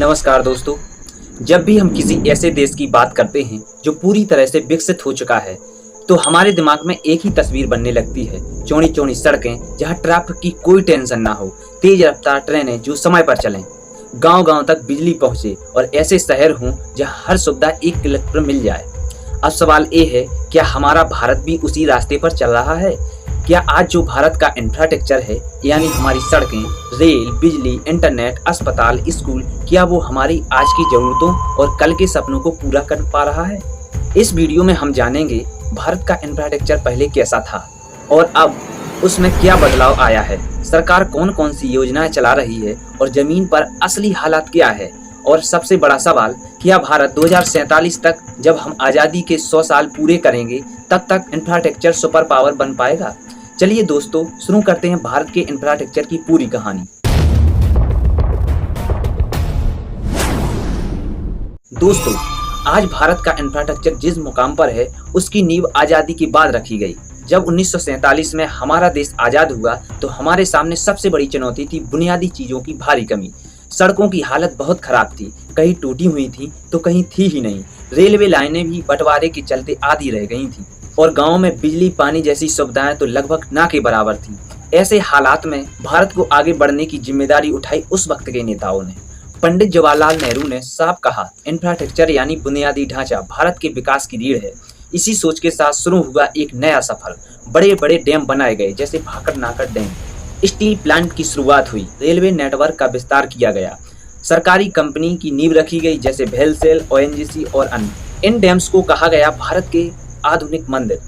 नमस्कार दोस्तों। जब भी हम किसी ऐसे देश की बात करते हैं जो पूरी तरह से विकसित हो चुका है, तो हमारे दिमाग में एक ही तस्वीर बनने लगती है। चौड़ी चौड़ी सड़कें जहां ट्रैफिक की कोई टेंशन ना हो, तेज रफ्तार ट्रेनें जो समय पर चलें, गांव गांव तक बिजली पहुंचे और ऐसे शहर हों जहां हर सुविधा एक क्लिक पर मिल जाए। अब सवाल ये है, क्या हमारा भारत भी उसी रास्ते पर चल रहा है? क्या आज जो भारत का इंफ्रास्ट्रक्चर है, यानी हमारी सड़कें, रेल, बिजली, इंटरनेट, अस्पताल, स्कूल, क्या वो हमारी आज की जरूरतों और कल के सपनों को पूरा कर पा रहा है? इस वीडियो में हम जानेंगे भारत का इंफ्रास्ट्रक्चर पहले कैसा था और अब उसमें क्या बदलाव आया है, सरकार कौन कौन सी योजनाएं चला रही है और जमीन पर असली हालात क्या है, और सबसे बड़ा सवाल, क्या भारत 2047 तक, जब हम आज़ादी के 100 साल पूरे करेंगे, तब तक इंफ्रास्ट्रक्चर सुपर पावर बन पाएगा? चलिए दोस्तों, शुरू करते हैं भारत के इंफ्रास्ट्रक्चर की पूरी कहानी। दोस्तों, आज भारत का इंफ्रास्ट्रक्चर जिस मुकाम पर है, उसकी नींव आज़ादी के बाद रखी गई। जब 1947 में हमारा देश आज़ाद हुआ, तो हमारे सामने सबसे बड़ी चुनौती थी बुनियादी चीज़ों की भारी कमी। सड़कों की हालत बहुत खराब थी, कहीं टूटी हुई थी तो कहीं थी ही नहीं। रेलवे लाइनें भी बंटवारे के चलते आधी रह गई थी और गाँव में बिजली पानी जैसी सुविधाएं तो लगभग ना के बराबर थी। ऐसे हालात में भारत को आगे बढ़ने की जिम्मेदारी उठाई उस वक्त के नेताओं ने। पंडित जवाहरलाल नेहरू ने साफ कहा, इंफ्रास्ट्रक्चर यानी बुनियादी ढांचा भारत के विकास की रीढ़ है। इसी सोच के साथ शुरू हुआ एक नया सफर। बड़े बड़े डैम बनाए गए, जैसे भाखड़ नाकर डैम। स्टील प्लांट की शुरुआत हुई, रेलवे नेटवर्क का विस्तार किया गया, सरकारी कंपनी की नींव रखी गई, जैसे भेलसेल, ओएनजीसी और अन्य। इन डैम्स को कहा गया भारत के आधुनिक मंदिर।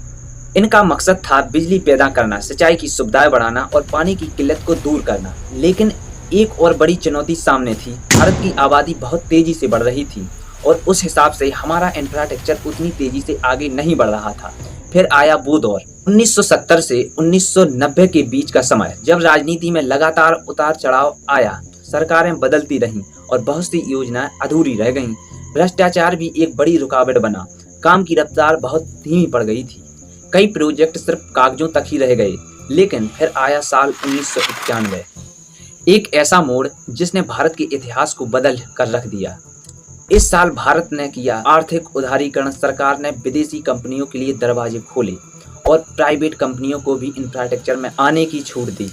इनका मकसद था बिजली पैदा करना, सिंचाई की सुविधाएं बढ़ाना और पानी की किल्लत को दूर करना। लेकिन एक और बड़ी चुनौती सामने थी। भारत की आबादी बहुत तेजी से बढ़ रही थी और उस हिसाब से हमारा इंफ्रास्ट्रक्चर उतनी तेजी से आगे नहीं बढ़ रहा था। फिर आया वो दौर, 1970 से 1990 के बीच का समय, जब राजनीति में लगातार उतार चढ़ाव आया, सरकारें बदलती रहीं और बहुत सी योजनाएं अधूरी रह गईं। भ्रष्टाचार भी एक बड़ी रुकावट बना, काम की रफ्तार बहुत धीमी पड़ गई थी, कई प्रोजेक्ट सिर्फ कागजों तक ही रह गए। लेकिन फिर आया साल 1991, एक ऐसा मोड़ जिसने भारत के इतिहास को बदल कर रख दिया। इस साल भारत ने किया आर्थिक उदारीकरण। सरकार ने विदेशी कंपनियों के लिए दरवाजे खोले और प्राइवेट कंपनियों को भी इंफ्रास्ट्रक्चर में आने की छूट दी।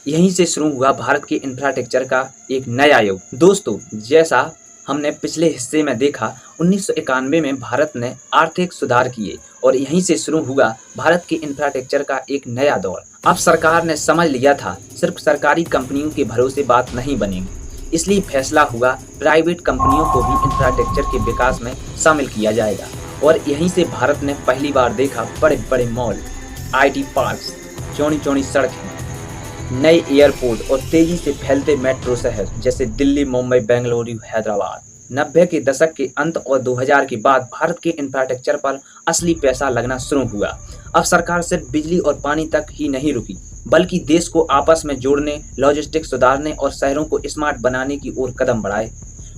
यहीं से शुरू हुआ भारत के इंफ्रास्ट्रक्चर का एक नया युग। दोस्तों, जैसा हमने पिछले हिस्से में देखा, 1991 में भारत ने आर्थिक सुधार किए और यहीं से शुरू हुआ भारत के इंफ्रास्ट्रक्चर का एक नया दौर। अब सरकार ने समझ लिया था, सिर्फ सरकारी कंपनियों के भरोसे बात नहीं बनेगी, इसलिए फैसला हुआ प्राइवेट कंपनियों को भी इंफ्रास्ट्रक्चर के विकास में शामिल किया जाएगा। और यहीं से भारत ने पहली बार देखा बड़े बड़े मॉल, आईटी पार्क्स, चौड़ी चौड़ी सड़कें, नए एयरपोर्ट और तेजी से फैलते मेट्रो शहर, जैसे दिल्ली, मुंबई, बेंगलुरु, हैदराबाद। 90 के दशक के अंत और 2000 के बाद भारत के इंफ्रास्ट्रक्चर पर असली पैसा लगना शुरू हुआ। अब सरकार सिर्फ बिजली और पानी तक ही नहीं रुकी, बल्कि देश को आपस में जोड़ने, लॉजिस्टिक्स सुधारने और शहरों को स्मार्ट बनाने की ओर कदम बढ़ाए।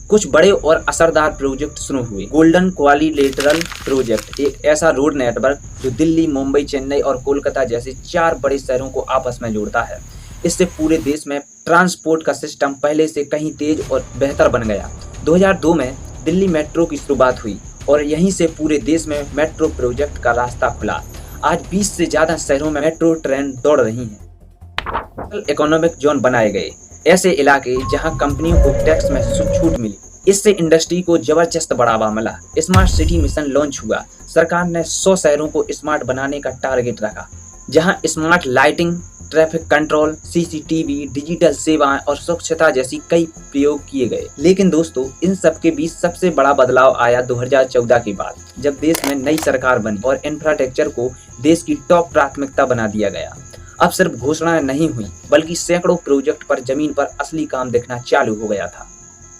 कुछ बड़े और असरदार प्रोजेक्ट शुरू हुए। गोल्डन क्वाड्रिलेटरल प्रोजेक्ट, एक ऐसा रोड नेटवर्क जो दिल्ली, मुंबई, चेन्नई और कोलकाता जैसे 4 बड़े शहरों को आपस में जोड़ता है। इससे पूरे देश में ट्रांसपोर्ट का सिस्टम पहले से कहीं तेज और बेहतर बन गया। 2002 में दिल्ली मेट्रो की शुरुआत हुई और यहीं से पूरे देश में मेट्रो प्रोजेक्ट का रास्ता खुला। आज 20 से ज्यादा शहरों में मेट्रो ट्रेन दौड़ रही हैं। इकोनॉमिक जोन बनाए गए, ऐसे इलाके जहां कंपनियों को टैक्स में छूट मिली। इससे इंडस्ट्री को जबरदस्त बढ़ावा मिला। स्मार्ट सिटी मिशन लॉन्च हुआ। सरकार ने 100 शहरों को स्मार्ट बनाने का टारगेट रखा, जहां smart lighting, traffic control, CCTV, digital सेवाएं और स्वच्छता जैसी कई प्रयोग किए गए। लेकिन दोस्तों, इन सब के बीच सबसे बड़ा बदलाव आया 2014 के बाद, जब देश में नई सरकार बनी और इंफ्रास्ट्रक्चर को देश की टॉप प्राथमिकता बना दिया गया। अब सिर्फ घोषणाएं नहीं हुई, बल्कि सैकड़ों प्रोजेक्ट पर जमीन पर असली काम दिखना चालू हो गया था।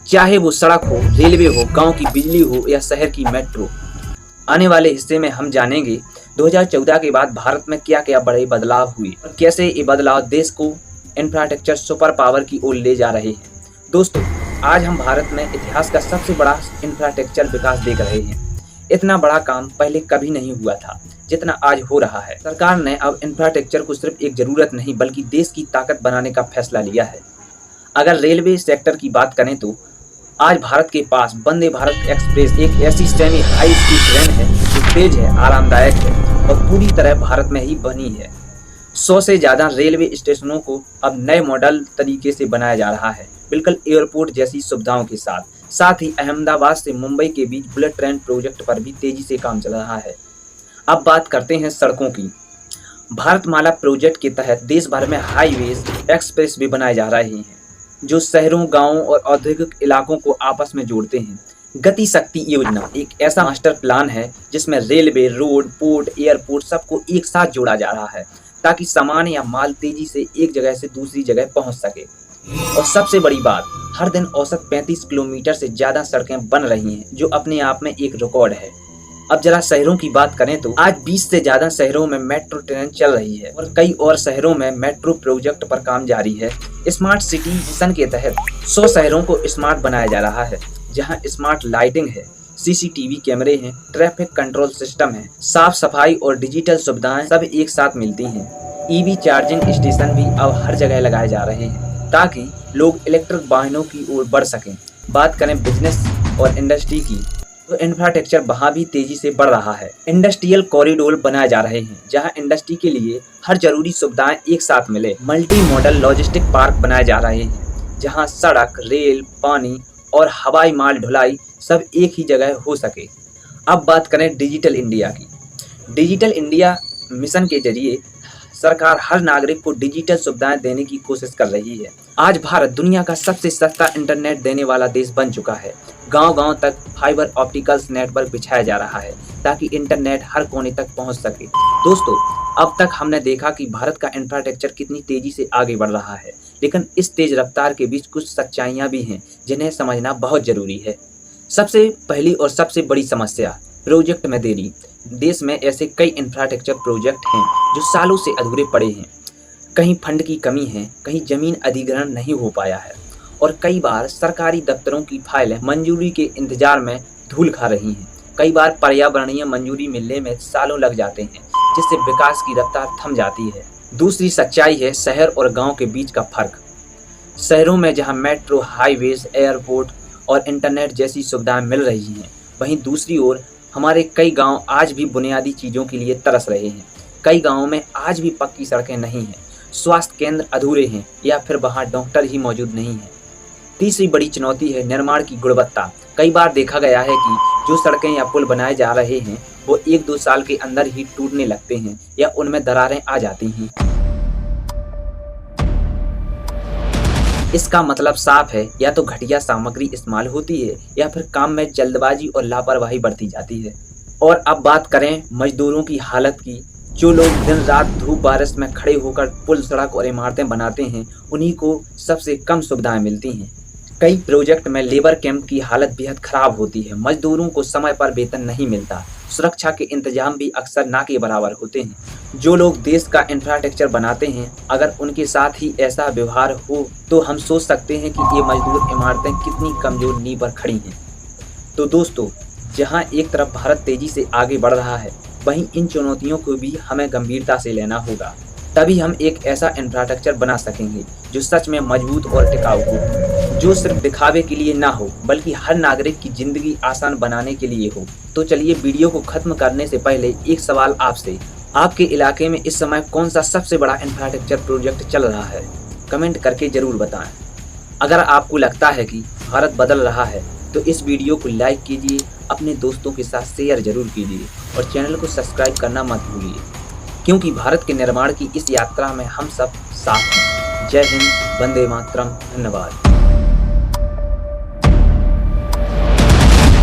चाहे वो सड़क हो, रेलवे हो, गाँव की बिजली हो या शहर की मेट्रो। आने वाले हिस्से में हम जानेंगे 2014 के बाद भारत में क्या क्या बड़े बदलाव हुए और कैसे ये बदलाव देश को इंफ्रास्ट्रक्चर सुपर पावर की ओर ले जा रहे हैं। दोस्तों, आज हम भारत में इतिहास का सबसे बड़ा इंफ्रास्ट्रक्चर विकास देख रहे हैं। इतना बड़ा काम पहले कभी नहीं हुआ था जितना आज हो रहा है। सरकार ने अब इंफ्रास्ट्रक्चर को सिर्फ एक जरूरत नहीं, बल्कि देश की ताकत बनाने का फैसला लिया है। अगर रेलवे सेक्टर की बात करें तो आज भारत के पास वंदे भारत एक्सप्रेस एक ऐसी सेमी हाई स्पीड ट्रेन है जो तेज है, आरामदायक है और पूरी तरह भारत में ही बनी है। 100 से ज़्यादा रेलवे स्टेशनों को अब नए मॉडल तरीके से बनाया जा रहा है, बिल्कुल एयरपोर्ट जैसी सुविधाओं के साथ। साथ ही अहमदाबाद से मुंबई के बीच बुलेट ट्रेन प्रोजेक्ट पर भी तेजी से काम चल रहा है। अब बात करते हैं सड़कों की। भारतमाला प्रोजेक्ट के तहत देश भर में हाईवेज, एक्सप्रेस भी बनाए जा रहे हैं जो शहरों, गांवों और औद्योगिक इलाकों को आपस में जोड़ते हैं। गति शक्ति योजना एक ऐसा मास्टर प्लान है जिसमें रेलवे, रोड, पोर्ट, एयरपोर्ट सबको एक साथ जोड़ा जा रहा है ताकि सामान या माल तेजी से एक जगह से दूसरी जगह पहुंच सके। और सबसे बड़ी बात, हर दिन औसत 35 किलोमीटर से ज़्यादा सड़कें बन रही हैं जो अपने आप में एक रिकॉर्ड है। अब जरा शहरों की बात करें तो आज 20 से ज़्यादा शहरों में मेट्रो ट्रेन चल रही है और कई और शहरों में मेट्रो प्रोजेक्ट पर काम जारी है। स्मार्ट सिटी मिशन के तहत 100 शहरों को स्मार्ट बनाया जा रहा है, जहां स्मार्ट लाइटिंग है, सीसीटीवी कैमरे हैं, ट्रैफिक कंट्रोल सिस्टम है, साफ सफाई और डिजिटल सुविधाएं सब एक साथ मिलती हैं। ईवी चार्जिंग स्टेशन भी अब हर जगह लगाए जा रहे हैं ताकि लोग इलेक्ट्रिक वाहनों की ओर बढ़ सकें। बात करें बिजनेस और इंडस्ट्री की तो इंफ्रास्ट्रक्चर वहाँ भी तेजी से बढ़ रहा है। इंडस्ट्रियल कॉरिडोर बनाए जा रहे हैं जहाँ इंडस्ट्री के लिए हर जरूरी सुविधाएं एक साथ मिले। मल्टी मॉडल लॉजिस्टिक पार्क बनाए जा रहे हैं जहाँ सड़क, रेल, पानी और हवाई माल ढुलाई सब एक ही जगह हो सके। अब बात करें डिजिटल इंडिया की। डिजिटल इंडिया मिशन के जरिए सरकार हर नागरिक को डिजिटल सुविधाएं देने की कोशिश कर रही है। आज भारत दुनिया का सबसे सस्ता इंटरनेट देने वाला देश बन चुका है। गांव-गांव तक फाइबर ऑप्टिकल्स नेटवर्क बिछाया जा रहा है ताकि इंटरनेट हर कोने तक पहुंच सके। दोस्तों, अब तक हमने देखा कि भारत का इंफ्रास्ट्रक्चर कितनी तेजी से आगे बढ़ रहा है, लेकिन इस तेज रफ्तार के बीच कुछ सच्चाइयां भी हैं जिन्हें समझना बहुत जरूरी है। सबसे पहली और सबसे बड़ी समस्या प्रोजेक्ट में देरी। देश में ऐसे कई इंफ्रास्ट्रक्चर प्रोजेक्ट हैं जो सालों से अधूरे पड़े हैं। कहीं फंड की कमी है, कहीं जमीन अधिग्रहण नहीं हो पाया है और कई बार सरकारी दफ्तरों की फाइलें मंजूरी के इंतजार में धूल खा रही हैं। कई बार पर्यावरणीय मंजूरी मिलने में सालों लग जाते हैं, जिससे विकास की रफ्तार थम जाती है। दूसरी सच्चाई है शहर और गांव के बीच का फर्क। शहरों में जहां मेट्रो, हाईवेज, एयरपोर्ट और इंटरनेट जैसी सुविधाएं मिल रही हैं, वहीं दूसरी ओर हमारे कई गांव आज भी बुनियादी चीज़ों के लिए तरस रहे हैं। कई गांवों में आज भी पक्की सड़कें नहीं हैं, स्वास्थ्य केंद्र अधूरे हैं या फिर वहां डॉक्टर ही मौजूद नहीं हैं। तीसरी बड़ी चुनौती है निर्माण की गुणवत्ता। कई बार देखा गया है कि जो सड़कें या पुल बनाए जा रहे हैं वो 1-2 साल के अंदर ही टूटने लगते हैं या उनमें दरारें आ जाती हैं। इसका मतलब साफ है, या तो घटिया सामग्री इस्तेमाल होती है या फिर काम में जल्दबाजी और लापरवाही बरती जाती है। और अब बात करें मजदूरों की हालत की। जो लोग दिन रात धूप बारिश में खड़े होकर पुल, सड़क और इमारतें बनाते हैं, उन्हीं को सबसे कम सुविधाएं मिलती हैं। कई प्रोजेक्ट में लेबर कैंप की हालत बेहद खराब होती है। मजदूरों को समय पर वेतन नहीं मिलता। सुरक्षा के इंतजाम भी अक्सर ना के बराबर होते हैं। जो लोग देश का इंफ्रास्ट्रक्चर बनाते हैं, अगर उनके साथ ही ऐसा व्यवहार हो तो हम सोच सकते हैं कि ये मजदूर इमारतें कितनी कमजोर नींव पर खड़ी हैं। तो दोस्तों, जहां एक तरफ भारत तेजी से आगे बढ़ रहा है, वहीं इन चुनौतियों को भी हमें गंभीरता से लेना होगा। तभी हम एक ऐसा इंफ्रास्ट्रक्चर बना सकेंगे जो सच में मजबूत और टिकाऊ हो, जो सिर्फ दिखावे के लिए ना हो बल्कि हर नागरिक की जिंदगी आसान बनाने के लिए हो। तो चलिए, वीडियो को खत्म करने से पहले एक सवाल आपसे। आपके इलाके में इस समय कौन सा सबसे बड़ा इंफ्रास्ट्रक्चर प्रोजेक्ट चल रहा है? कमेंट करके जरूर बताएं। अगर आपको लगता है कि भारत बदल रहा है तो इस वीडियो को लाइक कीजिए, अपने दोस्तों के साथ शेयर जरूर कीजिए और चैनल को सब्सक्राइब करना मत भूलिए, क्योंकि भारत के निर्माण की इस यात्रा में हम सब साथ हैं। जय हिंद, वंदे मातरम, धन्यवाद।